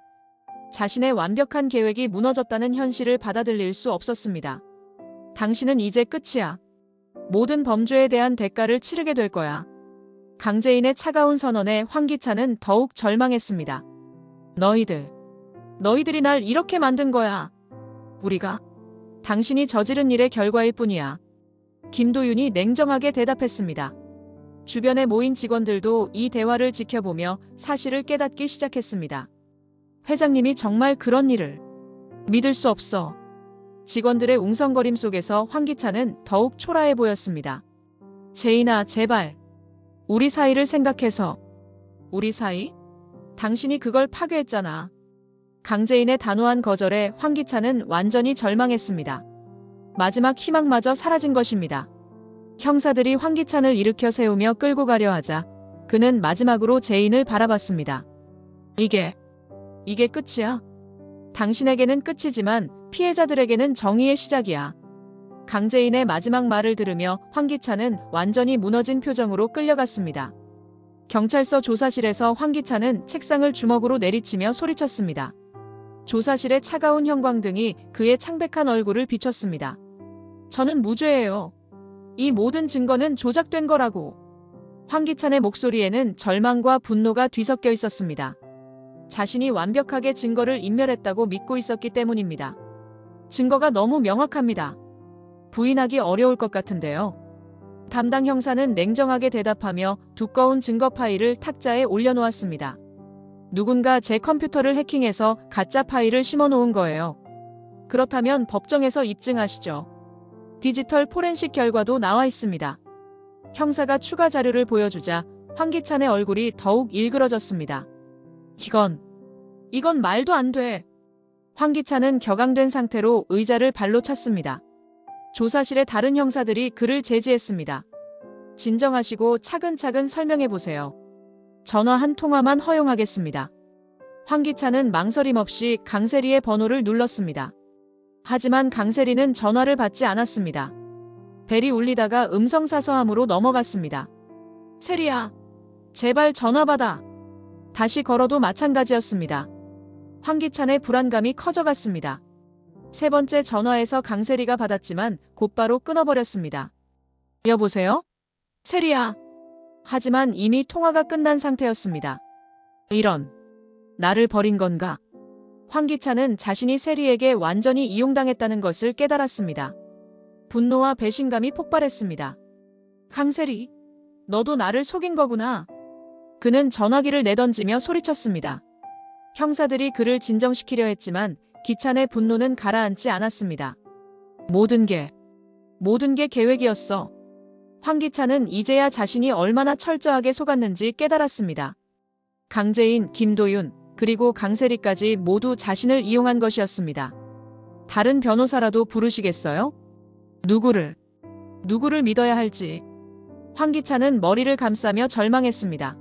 자신의 완벽한 계획이 무너졌다는 현실을 받아들일 수 없었습니다. 당신은 이제 끝이야. 모든 범죄에 대한 대가를 치르게 될 거야. 강재인의 차가운 선언에 황기찬은 더욱 절망했습니다. 너희들이 날 이렇게 만든 거야. 우리가 당신이 저지른 일의 결과일 뿐이야. 김도윤이 냉정하게 대답했습니다. 주변에 모인 직원들도 이 대화를 지켜보며 사실을 깨닫기 시작했습니다. 회장님이 정말 그런 일을. 믿을 수 없어. 직원들의 웅성거림 속에서 황기찬은 더욱 초라해 보였습니다. 제인아, 제발. 우리 사이를 생각해서. 우리 사이? 당신이 그걸 파괴했잖아. 강재인의 단호한 거절에 황기찬은 완전히 절망했습니다. 마지막 희망마저 사라진 것입니다. 형사들이 황기찬을 일으켜 세우며 끌고 가려 하자 그는 마지막으로 제인을 바라봤습니다. 이게 끝이야? 당신에게는 끝이지만 피해자들에게는 정의의 시작이야. 강재인의 마지막 말을 들으며 황기찬은 완전히 무너진 표정으로 끌려갔습니다. 경찰서 조사실에서 황기찬은 책상을 주먹으로 내리치며 소리쳤습니다. 조사실의 차가운 형광등이 그의 창백한 얼굴을 비췄습니다. 저는 무죄예요. 이 모든 증거는 조작된 거라고. 황기찬의 목소리에는 절망과 분노가 뒤섞여 있었습니다. 자신이 완벽하게 증거를 인멸했다고 믿고 있었기 때문입니다. 증거가 너무 명확합니다. 부인하기 어려울 것 같은데요. 담당 형사는 냉정하게 대답하며 두꺼운 증거 파일을 탁자에 올려놓았습니다. 누군가 제 컴퓨터를 해킹해서 가짜 파일을 심어놓은 거예요. 그렇다면 법정에서 입증하시죠. 디지털 포렌식 결과도 나와 있습니다. 형사가 추가 자료를 보여주자 황기찬의 얼굴이 더욱 일그러졌습니다. 이건 말도 안 돼. 황기찬은 격앙된 상태로 의자를 발로 찼습니다. 조사실의 다른 형사들이 그를 제지했습니다. 진정하시고 차근차근 설명해 보세요. 전화 한 통화만 허용하겠습니다. 황기찬은 망설임 없이 강세리의 번호를 눌렀습니다. 하지만 강세리는 전화를 받지 않았습니다. 벨이 울리다가 음성사서함으로 넘어갔습니다. 세리야, 제발 전화 받아. 다시 걸어도 마찬가지였습니다. 황기찬의 불안감이 커져갔습니다. 세 번째 전화에서 강세리가 받았지만 곧바로 끊어버렸습니다. 여보세요? 세리야. 하지만 이미 통화가 끝난 상태였습니다. 이런. 나를 버린 건가? 황기찬은 자신이 세리에게 완전히 이용당했다는 것을 깨달았습니다. 분노와 배신감이 폭발했습니다. 강세리, 너도 나를 속인 거구나. 그는 전화기를 내던지며 소리쳤습니다. 형사들이 그를 진정시키려 했지만 기찬의 분노는 가라앉지 않았습니다. 모든 게 계획이었어. 황기찬은 이제야 자신이 얼마나 철저하게 속았는지 깨달았습니다. 강재인, 김도윤, 그리고 강세리까지 모두 자신을 이용한 것이었습니다. 다른 변호사라도 부르시겠어요? 누구를 믿어야 할지. 황기찬은 머리를 감싸며 절망했습니다.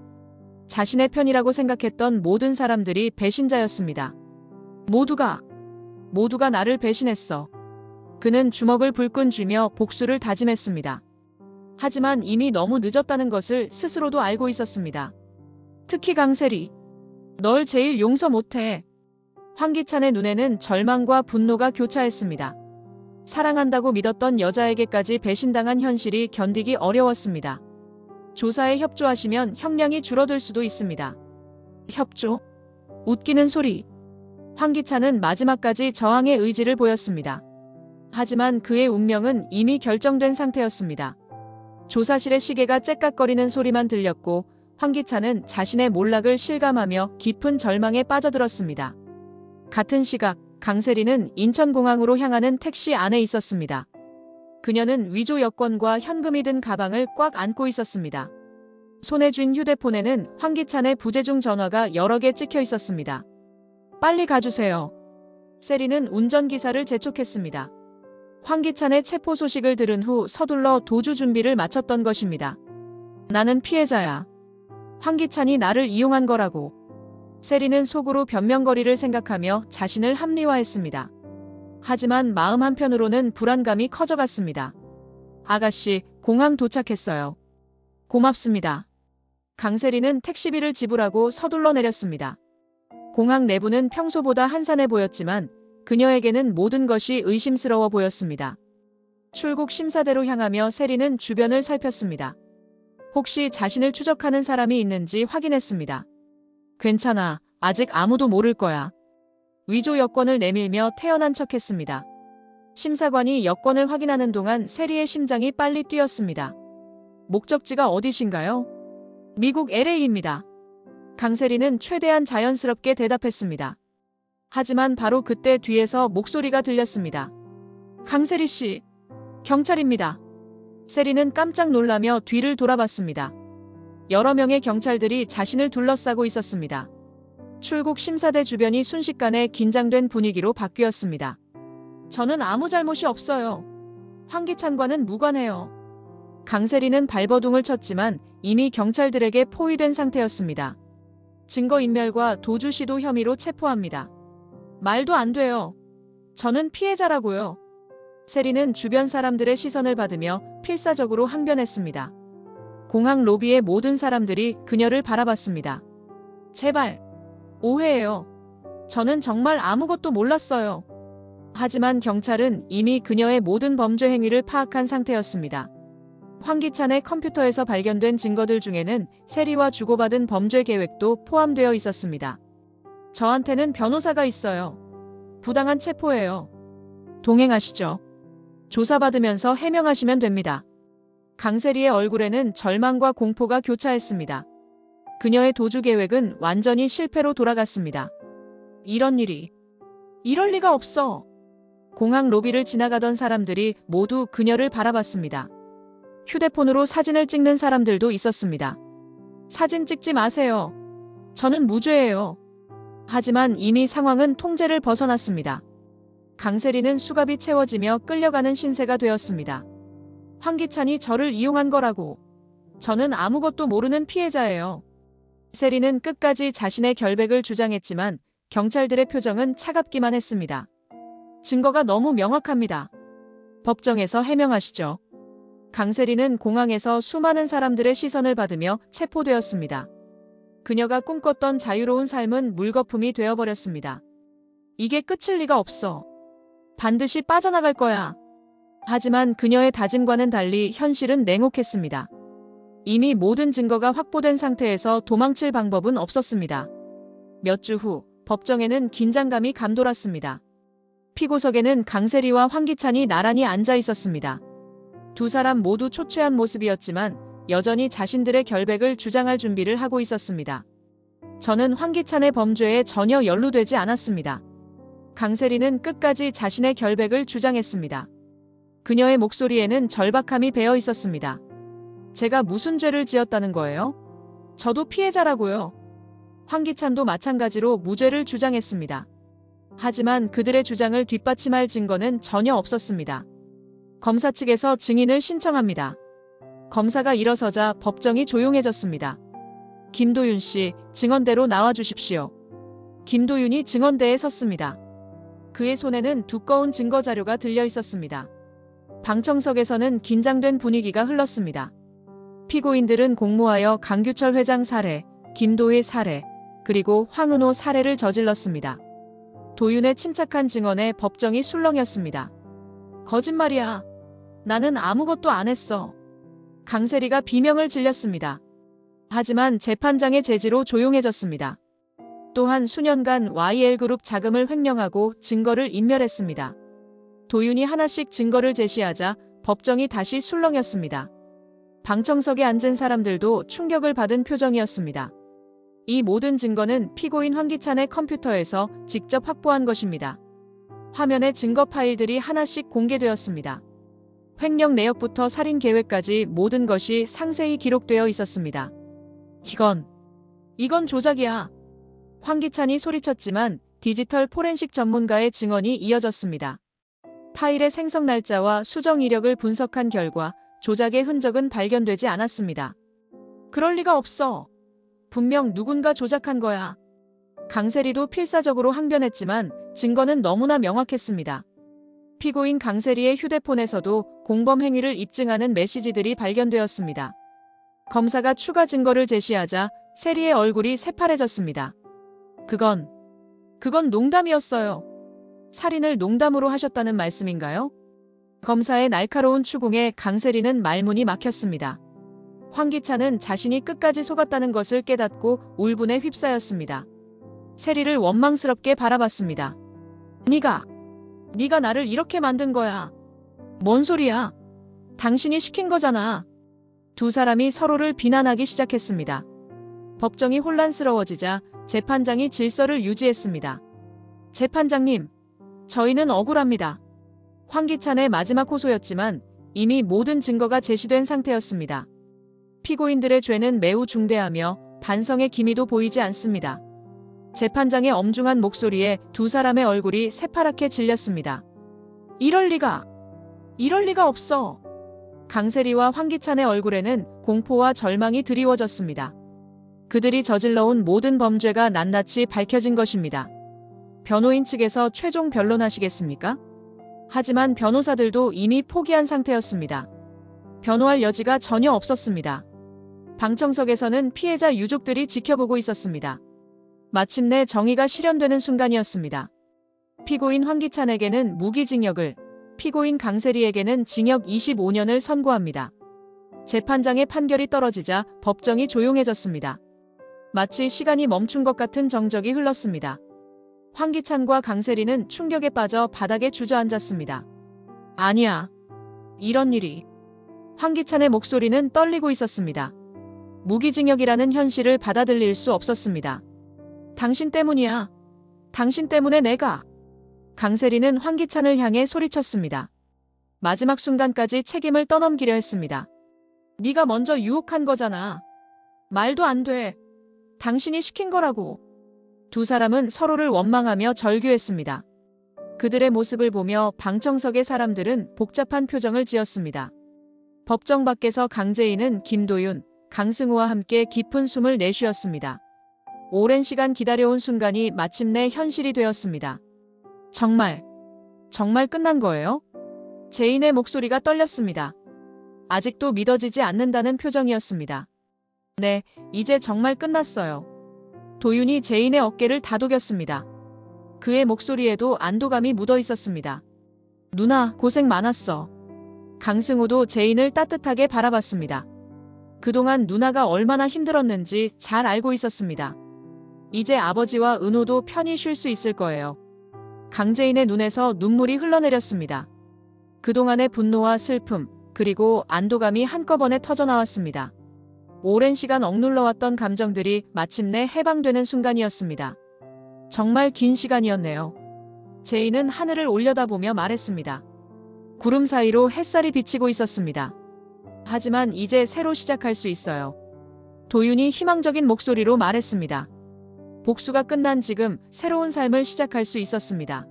자신의 편이라고 생각했던 모든 사람들이 배신자였습니다. 모두가 나를 배신했어. 그는 주먹을 불끈 쥐며 복수를 다짐했습니다. 하지만 이미 너무 늦었다는 것을 스스로도 알고 있었습니다. 특히 강세리. 널 제일 용서 못해. 황기찬의 눈에는 절망과 분노가 교차했습니다. 사랑한다고 믿었던 여자에게까지 배신당한 현실이 견디기 어려웠습니다. 조사에 협조하시면 형량이 줄어들 수도 있습니다. 협조? 웃기는 소리. 황기찬은 마지막까지 저항의 의지를 보였습니다. 하지만 그의 운명은 이미 결정된 상태였습니다. 조사실의 시계가 째깍거리는 소리만 들렸고 황기찬은 자신의 몰락을 실감하며 깊은 절망에 빠져들었습니다. 같은 시각 강세리는 인천공항으로 향하는 택시 안에 있었습니다. 그녀는 위조 여권과 현금이 든 가방을 꽉 안고 있었습니다. 손에 쥔 휴대폰에는 황기찬의 부재중 전화가 여러 개 찍혀 있었습니다. 빨리 가주세요. 세리는 운전기사를 재촉했습니다. 황기찬의 체포 소식을 들은 후 서둘러 도주 준비를 마쳤던 것입니다. 나는 피해자야. 황기찬이 나를 이용한 거라고. 세리는 속으로 변명거리를 생각하며 자신을 합리화했습니다. 하지만 마음 한편으로는 불안감이 커져갔습니다. 아가씨, 공항 도착했어요. 고맙습니다. 강세리는 택시비를 지불하고 서둘러 내렸습니다. 공항 내부는 평소보다 한산해 보였지만 그녀에게는 모든 것이 의심스러워 보였습니다. 출국 심사대로 향하며 세리는 주변을 살폈습니다. 혹시 자신을 추적하는 사람이 있는지 확인했습니다. 괜찮아. 아직 아무도 모를 거야. 위조 여권을 내밀며 태연한 척했습니다. 심사관이 여권을 확인하는 동안 세리의 심장이 빨리 뛰었습니다. 목적지가 어디신가요? 미국 LA입니다. 강세리는 최대한 자연스럽게 대답했습니다. 하지만 바로 그때 뒤에서 목소리가 들렸습니다. 강세리 씨, 경찰입니다. 세리는 깜짝 놀라며 뒤를 돌아봤습니다. 여러 명의 경찰들이 자신을 둘러싸고 있었습니다. 출국 심사대 주변이 순식간에 긴장된 분위기로 바뀌었습니다. 저는 아무 잘못이 없어요. 황기찬과는 무관해요. 강세리는 발버둥을 쳤지만 이미 경찰들에게 포위된 상태였습니다. 증거인멸과 도주 시도 혐의로 체포합니다. 말도 안 돼요. 저는 피해자라고요. 세리는 주변 사람들의 시선을 받으며 필사적으로 항변했습니다. 공항 로비의 모든 사람들이 그녀를 바라봤습니다. 제발, 오해예요. 저는 정말 아무것도 몰랐어요. 하지만 경찰은 이미 그녀의 모든 범죄 행위를 파악한 상태였습니다. 황기찬의 컴퓨터에서 발견된 증거들 중에는 세리와 주고받은 범죄 계획도 포함되어 있었습니다. 저한테는 변호사가 있어요. 부당한 체포예요. 동행하시죠. 조사받으면서 해명하시면 됩니다. 강세리의 얼굴에는 절망과 공포가 교차했습니다. 그녀의 도주 계획은 완전히 실패로 돌아갔습니다. 이런 일이, 이럴 리가 없어. 공항 로비를 지나가던 사람들이 모두 그녀를 바라봤습니다. 휴대폰으로 사진을 찍는 사람들도 있었습니다. 사진 찍지 마세요. 저는 무죄예요. 하지만 이미 상황은 통제를 벗어났습니다. 강세리는 수갑이 채워지며 끌려가는 신세가 되었습니다. 황기찬이 저를 이용한 거라고. 저는 아무것도 모르는 피해자예요. 세리는 끝까지 자신의 결백을 주장했지만 경찰들의 표정은 차갑기만 했습니다. 증거가 너무 명확합니다. 법정에서 해명하시죠. 강세리는 공항에서 수많은 사람들의 시선을 받으며 체포되었습니다. 그녀가 꿈꿨던 자유로운 삶은 물거품이 되어버렸습니다. 이게 끝일 리가 없어. 반드시 빠져나갈 거야. 하지만 그녀의 다짐과는 달리 현실은 냉혹했습니다. 이미 모든 증거가 확보된 상태에서 도망칠 방법은 없었습니다. 몇 주 후 법정에는 긴장감이 감돌았습니다. 피고석에는 강세리와 황기찬이 나란히 앉아 있었습니다. 두 사람 모두 초췌한 모습이었지만 여전히 자신들의 결백을 주장할 준비를 하고 있었습니다. 저는 황기찬의 범죄에 전혀 연루되지 않았습니다. 강세리는 끝까지 자신의 결백을 주장했습니다. 그녀의 목소리에는 절박함이 배어 있었습니다. 제가 무슨 죄를 지었다는 거예요? 저도 피해자라고요. 황기찬도 마찬가지로 무죄를 주장했습니다. 하지만 그들의 주장을 뒷받침할 증거는 전혀 없었습니다. 검사 측에서 증인을 신청합니다. 검사가 일어서자 법정이 조용해졌습니다. 김도윤 씨, 증언대로 나와주십시오. 김도윤이 증언대에 섰습니다. 그의 손에는 두꺼운 증거 자료가 들려 있었습니다. 방청석에서는 긴장된 분위기가 흘렀습니다. 피고인들은 공모하여 강규철 회장 살해, 김도희 살해, 그리고 황은호 살해를 저질렀습니다. 도윤의 침착한 증언에 법정이 술렁였습니다. 거짓말이야. 나는 아무것도 안 했어. 강세리가 비명을 질렸습니다. 하지만 재판장의 제지로 조용해졌습니다. 또한 수년간 YL그룹 자금을 횡령하고 증거를 인멸했습니다. 도윤이 하나씩 증거를 제시하자 법정이 다시 술렁였습니다. 방청석에 앉은 사람들도 충격을 받은 표정이었습니다. 이 모든 증거는 피고인 황기찬의 컴퓨터에서 직접 확보한 것입니다. 화면에 증거 파일들이 하나씩 공개되었습니다. 횡령 내역부터 살인 계획까지 모든 것이 상세히 기록되어 있었습니다. 이건 조작이야. 황기찬이 소리쳤지만 디지털 포렌식 전문가의 증언이 이어졌습니다. 파일의 생성 날짜와 수정 이력을 분석한 결과 조작의 흔적은 발견되지 않았습니다. 그럴 리가 없어. 분명 누군가 조작한 거야. 강세리도 필사적으로 항변했지만 증거는 너무나 명확했습니다. 피고인 강세리의 휴대폰에서도 공범 행위를 입증하는 메시지들이 발견되었습니다. 검사가 추가 증거를 제시하자 세리의 얼굴이 새파래졌습니다. 그건 농담이었어요. 살인을 농담으로 하셨다는 말씀인가요? 검사의 날카로운 추궁에 강세리는 말문이 막혔습니다. 황기찬은 자신이 끝까지 속았다는 것을 깨닫고 울분에 휩싸였습니다. 세리를 원망스럽게 바라봤습니다. 네가 나를 이렇게 만든 거야. 뭔 소리야? 당신이 시킨 거잖아. 두 사람이 서로를 비난하기 시작했습니다. 법정이 혼란스러워지자 재판장이 질서를 유지했습니다. 재판장님, 저희는 억울합니다. 황기찬의 마지막 호소였지만 이미 모든 증거가 제시된 상태였습니다. 피고인들의 죄는 매우 중대하며 반성의 기미도 보이지 않습니다. 재판장의 엄중한 목소리에 두 사람의 얼굴이 새파랗게 질렸습니다. 이럴 리가 없어. 강세리와 황기찬의 얼굴에는 공포와 절망이 드리워졌습니다. 그들이 저질러온 모든 범죄가 낱낱이 밝혀진 것입니다. 변호인 측에서 최종 변론하시겠습니까? 하지만 변호사들도 이미 포기한 상태였습니다. 변호할 여지가 전혀 없었습니다. 방청석에서는 피해자 유족들이 지켜보고 있었습니다. 마침내 정의가 실현되는 순간이었습니다. 피고인 황기찬에게는 무기징역을, 피고인 강세리에게는 징역 25년을 선고합니다. 재판장의 판결이 떨어지자 법정이 조용해졌습니다. 마치 시간이 멈춘 것 같은 정적이 흘렀습니다. 황기찬과 강세리는 충격에 빠져 바닥에 주저앉았습니다. 아니야. 이런 일이. 황기찬의 목소리는 떨리고 있었습니다. 무기징역이라는 현실을 받아들일 수 없었습니다. 당신 때문이야. 당신 때문에 내가. 강세리는 황기찬을 향해 소리쳤습니다. 마지막 순간까지 책임을 떠넘기려 했습니다. 네가 먼저 유혹한 거잖아. 말도 안 돼. 당신이 시킨 거라고. 두 사람은 서로를 원망하며 절규했습니다. 그들의 모습을 보며 방청석의 사람들은 복잡한 표정을 지었습니다. 법정 밖에서 강재인은 김도윤, 강승우와 함께 깊은 숨을 내쉬었습니다. 오랜 시간 기다려온 순간이 마침내 현실이 되었습니다. 정말 끝난 거예요? 재인의 목소리가 떨렸습니다. 아직도 믿어지지 않는다는 표정이었습니다. 네, 이제 정말 끝났어요. 도윤이 재인의 어깨를 다독였습니다. 그의 목소리에도 안도감이 묻어 있었습니다. 누나, 고생 많았어. 강승우도 재인을 따뜻하게 바라봤습니다. 그동안 누나가 얼마나 힘들었는지 잘 알고 있었습니다. 이제 아버지와 은호도 편히 쉴 수 있을 거예요. 강재인의 눈에서 눈물이 흘러내렸습니다. 그동안의 분노와 슬픔, 그리고 안도감이 한꺼번에 터져나왔습니다. 오랜 시간 억눌러왔던 감정들이 마침내 해방되는 순간이었습니다. 정말 긴 시간이었네요. 재인은 하늘을 올려다보며 말했습니다. 구름 사이로 햇살이 비치고 있었습니다. 하지만 이제 새로 시작할 수 있어요. 도윤이 희망적인 목소리로 말했습니다. 복수가 끝난 지금 새로운 삶을 시작할 수 있었습니다.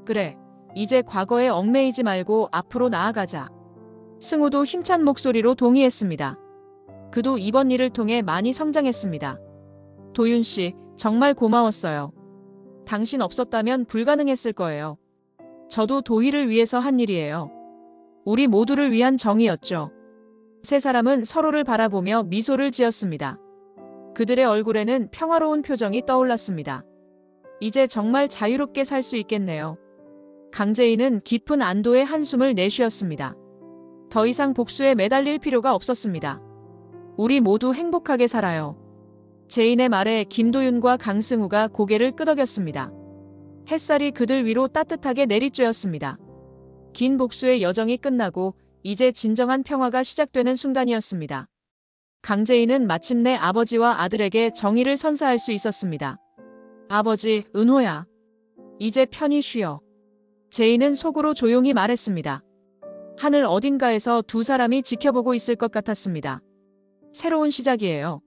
그래, 이제 과거에 얽매이지 말고 앞으로 나아가자. 승우도 힘찬 목소리로 동의했습니다. 그도 이번 일을 통해 많이 성장했습니다. 도윤 씨, 정말 고마웠어요. 당신 없었다면 불가능했을 거예요. 저도 도희를 위해서 한 일이에요. 우리 모두를 위한 정의였죠. 세 사람은 서로를 바라보며 미소를 지었습니다. 그들의 얼굴에는 평화로운 표정이 떠올랐습니다. 이제 정말 자유롭게 살 수 있겠네요. 강재인은 깊은 안도의 한숨을 내쉬었습니다. 더 이상 복수에 매달릴 필요가 없었습니다. 우리 모두 행복하게 살아요. 재인의 말에 김도윤과 강승우가 고개를 끄덕였습니다. 햇살이 그들 위로 따뜻하게 내리쬐었습니다. 긴 복수의 여정이 끝나고 이제 진정한 평화가 시작되는 순간이었습니다. 강재인은 마침내 아버지와 아들에게 정의를 선사할 수 있었습니다. 아버지, 은호야. 이제 편히 쉬어. 재인은 속으로 조용히 말했습니다. 하늘 어딘가에서 두 사람이 지켜보고 있을 것 같았습니다. 새로운 시작이에요.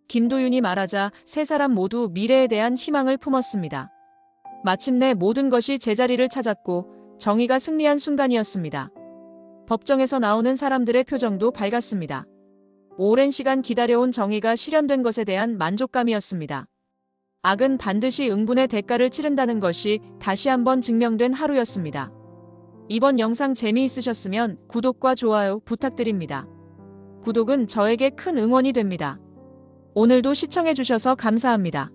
김도윤이 말하자 세 사람 모두 미래에 대한 희망을 품었습니다. 마침내 모든 것이 제자리를 찾았고 정의가 승리한 순간이었습니다. 법정에서 나오는 사람들의 표정도 밝았습니다. 오랜 시간 기다려온 정의가 실현된 것에 대한 만족감이었습니다. 악은 반드시 응분의 대가를 치른다는 것이 다시 한번 증명된 하루였습니다. 이번 영상 재미있으셨으면 구독과 좋아요 부탁드립니다. 구독은 저에게 큰 응원이 됩니다. 오늘도 시청해주셔서 감사합니다.